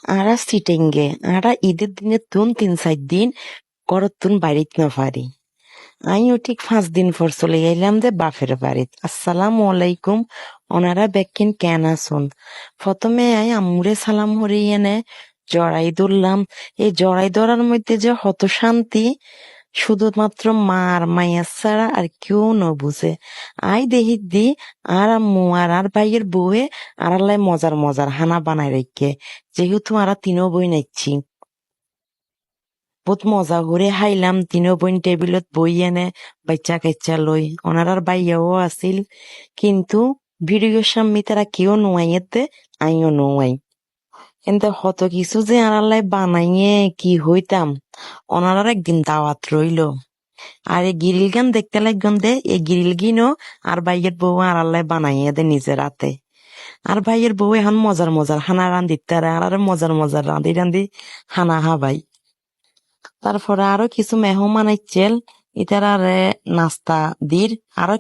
আরা সিটেঙ্গে আরা ঈদের দিনে তুন ৩-৪ দিন করতুন বাড়িত না পারি। আমিও ঠিক 5 দিন পর চলে গেলাম যে বাপের বাড়িত। আসসালামু আলাইকুম। ওনারা বেকিন কেন আসুন। প্রথমে আম্মুরে সালাম হরি এনে জড়াই ধরলাম। এই জড়াই ধরার মধ্যে যে হত শান্তি শুধুমাত্র মা আর মাইয়া ছাড়া আর কেউ ন বুঝে। দেখি দি আর আম্মু আর ভাইয়ের বউয়ে আর আল্লাহ মজার মজার হানা বানাই রেখে, যেহেতু আর তিনও বই নাইছি বহুত মজা করে খাইলাম। তিনও বোন টেবিলত বই এনে বাচ্চা কাচ্চা লই ওনারার বাইয়াও আছিল, কিন্তু ভিডিওর সামনে তারা কেউ নোয়াইয়েতে আইও নোয়াই। কিন্তু কত কিছু যে আনালাই বানাইয়ে কি হইতাম। ওনারার একদিন দাওয়াত রইল। আর এই গিরিল গান দেখতে লাগন দে, এই গিরিল গিনও আর ভাইয়ের বউ আর আল্লাহ বানাইয়ে দে নিজের রাতে। আর ভাইয়ের বউ এখন মজার মজার খানা রান্ধিত আর মজার মজার রাঁধি রাঁধি খানা খাবাই। তারপরে আরো কিছু মেহমান আইছেল, ইতারারে নাস্তা দির। আরো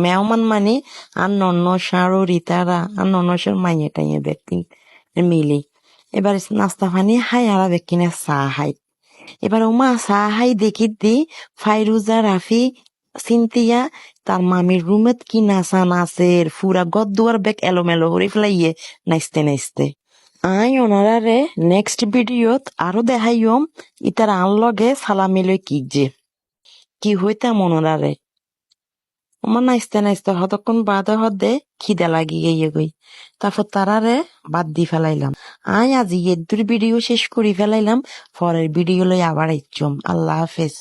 মেহমান মানে আর নন্নসারোর ইতারা আর নন্নসার মাইয়ে টাইয়ে ব্যক্তি মিলি এবার নাস্তা পানি হাই আর বেকিনে চা হাই। এবার ওমা চা হাই দেখি দি ফাইরুজা রাফি সিনতিয়া তার মামির রুমেত কি নাচা নাচের ফুরা গদ দুয়ার বেক এলোমেলো করে ফেলাইয়ে নাচতে নাচতে। ওনারারে নেক্সট ভিডিওত আরো দেখাইম ইতার আনলগে সালামিলই কি হইতাম ওনারারে। আমার নাচতে নাচতে হতক্ষণ বাদে হদে খিদে লাগি গিয়ে গই। তারপর তারারে বাদ দি ফেলাইলাম। আজি এর ভিডিও শেষ করি ফেলাইলাম। পরের ভিডিও লই আবার আইচম। আল্লাহ হাফেজ।